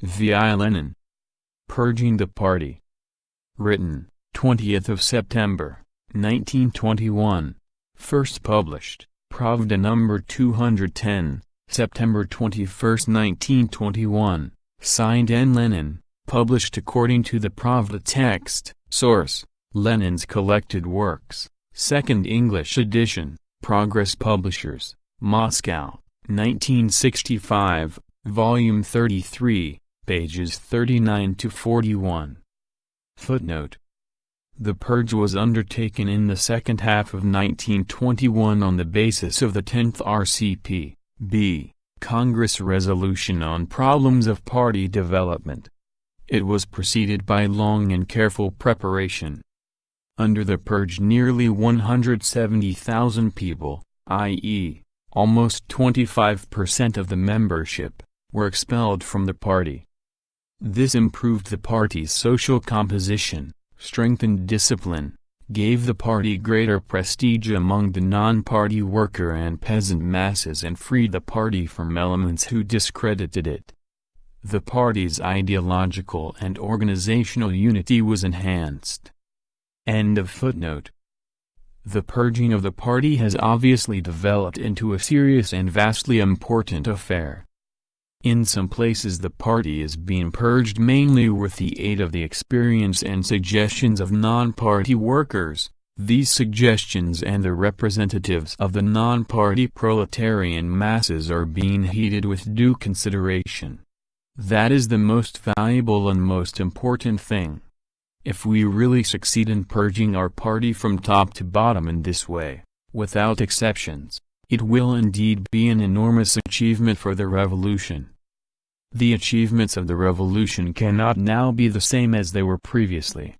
V.I. Lenin. Purging the Party. Written, 20th of September, 1921. First published, Pravda number 210, September 21, 1921. Signed N. Lenin. Published according to the Pravda text. Source: Lenin's Collected Works. Second English edition. Progress Publishers. Moscow, 1965. Volume 33, pages 39 to 41. Footnote: the purge was undertaken in the second half of 1921 on the basis of the 10th RCP-B Congress Resolution on Problems of Party Development. It was preceded by long and careful preparation. Under the purge, nearly 170,000 people, i.e., almost 25% of the membership, were expelled from the party. This improved the party's social composition, strengthened discipline, gave the party greater prestige among the non-party worker and peasant masses, and freed the party from elements who discredited it. The party's ideological and organizational unity was enhanced. End of footnote. The purging of the party has obviously developed into a serious and vastly important affair. In some places the party is being purged mainly with the aid of the experience and suggestions of non-party workers. These suggestions and the representatives of the non-party proletarian masses are being heeded with due consideration. That is the most valuable and most important thing. If we really succeed in purging our party from top to bottom in this way, without exceptions, it will indeed be an enormous achievement for the revolution. The achievements of the revolution cannot now be the same as they were previously.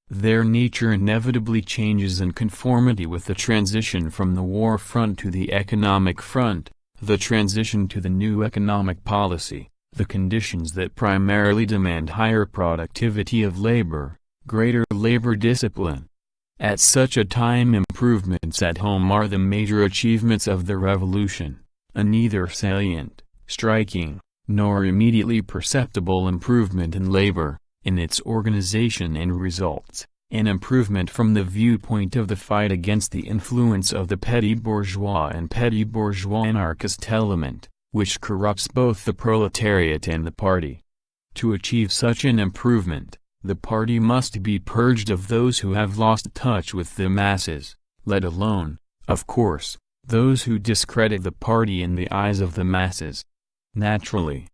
Their nature inevitably changes in conformity with the transition from the war front to the economic front, the transition to the new economic policy, the conditions that primarily demand higher productivity of labor, greater labor discipline. At such a time, improvements at home are the major achievements of the revolution, a neither salient, striking, nor immediately perceptible improvement in labor, in its organization and results, an improvement from the viewpoint of the fight against the influence of the petty bourgeois and petty bourgeois anarchist element, which corrupts both the proletariat and the party. To achieve such an improvement, the party must be purged of those who have lost touch with the masses, let alone, of course, those who discredit the party in the eyes of the masses. Naturally,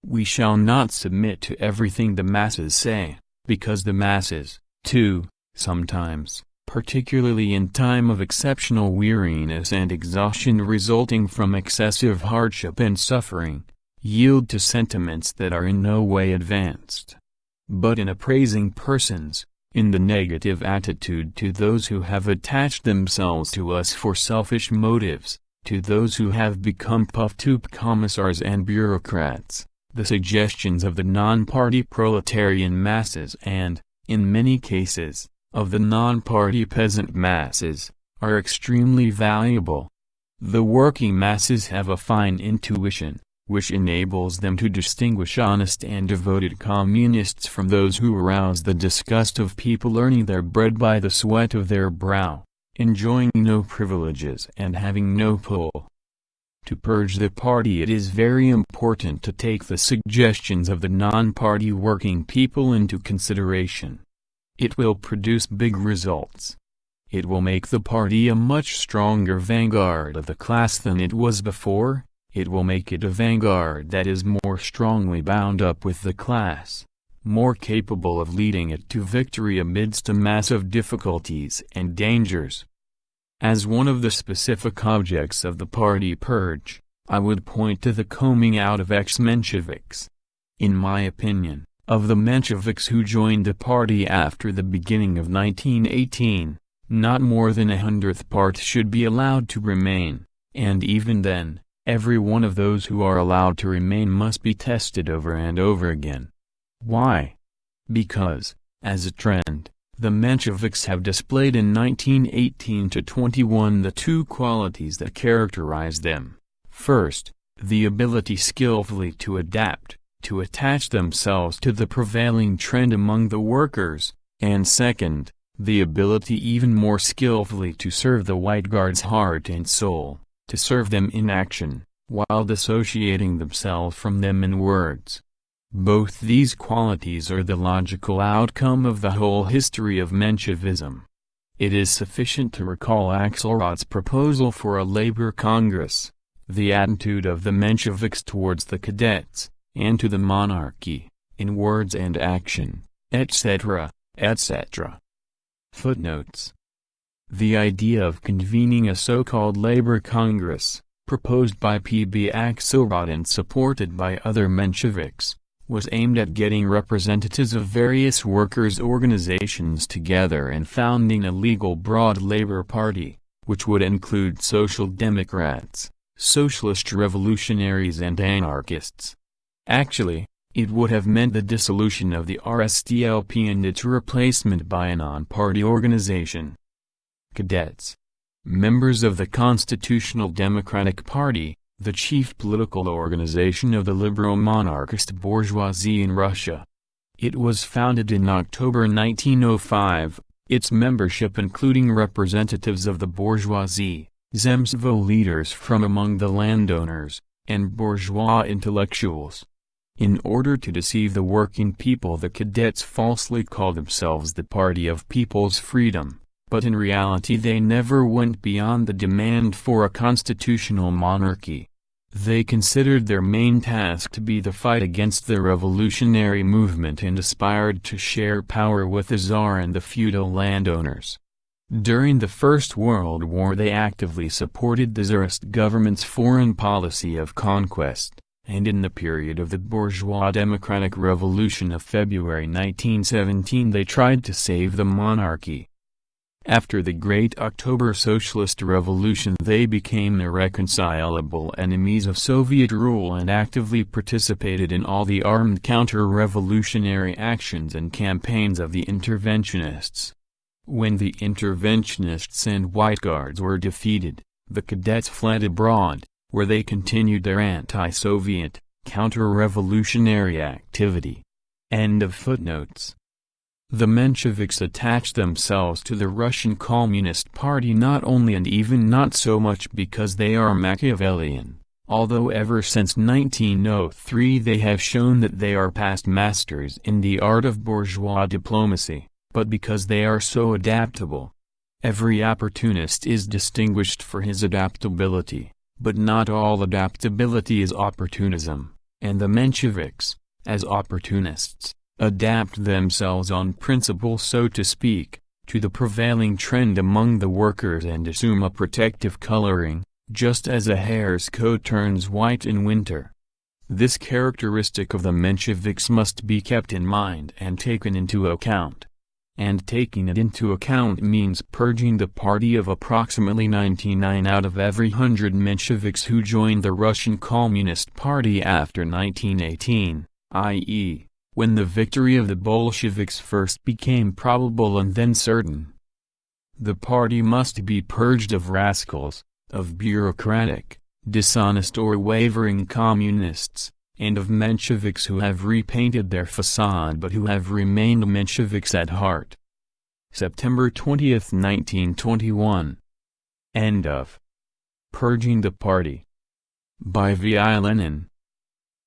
we shall not submit to everything the masses say, because the masses, too, sometimes, particularly in time of exceptional weariness and exhaustion resulting from excessive hardship and suffering, yield to sentiments that are in no way advanced. But in appraising persons, in the negative attitude to those who have attached themselves to us for selfish motives, to those who have become puff-tube commissars and bureaucrats, the suggestions of the non-party proletarian masses and, in many cases, of the non-party peasant masses, are extremely valuable. The working masses have a fine intuition, which enables them to distinguish honest and devoted communists from those who arouse the disgust of people earning their bread by the sweat of their brow, enjoying no privileges and having no pull. To purge the party, it is very important to take the suggestions of the non-party working people into consideration. It will produce big results. It will make the party a much stronger vanguard of the class than it was before. It will make it a vanguard that is more strongly bound up with the class, more capable of leading it to victory amidst a mass of difficulties and dangers. As one of the specific objects of the party purge, I would point to the combing out of ex-Mensheviks. In my opinion, of the Mensheviks who joined the party after the beginning of 1918, not more than 1/100th part should be allowed to remain, and even then, every one of those who are allowed to remain must be tested over and over again. Why? Because, as a trend, the Mensheviks have displayed in 1918 to 21 the two qualities that characterize them. First, the ability skillfully to adapt, to attach themselves to the prevailing trend among the workers, and second, the ability even more skillfully to serve the White Guard's heart and soul, to serve them in action, while dissociating themselves from them in words. Both these qualities are the logical outcome of the whole history of Menshevism. It is sufficient to recall Axelrod's proposal for a labor congress, the attitude of the Mensheviks towards the cadets, and to the monarchy, in words and action, etc., etc. Footnotes. The idea of convening a so-called labor congress, proposed by P.B. Axelrod and supported by other Mensheviks, was aimed at getting representatives of various workers' organizations together and founding a legal broad labor party, which would include Social Democrats, Socialist Revolutionaries and Anarchists. Actually, it would have meant the dissolution of the RSDLP and its replacement by a non-party organization. Cadets. Members of the Constitutional Democratic Party, the chief political organization of the liberal monarchist bourgeoisie in Russia. It was founded in October 1905, its membership including representatives of the bourgeoisie, Zemstvo leaders from among the landowners, and bourgeois intellectuals. In order to deceive the working people, the cadets falsely called themselves the Party of People's Freedom, but in reality they never went beyond the demand for a constitutional monarchy. They considered their main task to be the fight against the revolutionary movement and aspired to share power with the Tsar and the feudal landowners. During the First World War they actively supported the Tsarist government's foreign policy of conquest, and in the period of the bourgeois democratic revolution of February 1917 they tried to save the monarchy. After the Great October Socialist Revolution they became irreconcilable enemies of Soviet rule and actively participated in all the armed counter-revolutionary actions and campaigns of the interventionists. When the interventionists and White Guards were defeated, the cadets fled abroad, where they continued their anti-Soviet, counter-revolutionary activity. End of footnotes. The Mensheviks attached themselves to the Russian Communist Party not only and even not so much because they are Machiavellian, although ever since 1903 they have shown that they are past masters in the art of bourgeois diplomacy, but because they are so adaptable. Every opportunist is distinguished for his adaptability, but not all adaptability is opportunism, and the Mensheviks, as opportunists, adapt themselves on principle, so to speak, to the prevailing trend among the workers and assume a protective coloring, just as a hare's coat turns white in winter. This characteristic of the Mensheviks must be kept in mind and taken into account. And taking it into account means purging the party of approximately 99 out of every 100 Mensheviks who joined the Russian Communist Party after 1918, i.e., when the victory of the Bolsheviks first became probable and then certain. The party must be purged of rascals, of bureaucratic, dishonest or wavering communists, and of Mensheviks who have repainted their facade but who have remained Mensheviks at heart. September 20, 1921. End of Purging the Party. By V. I. Lenin.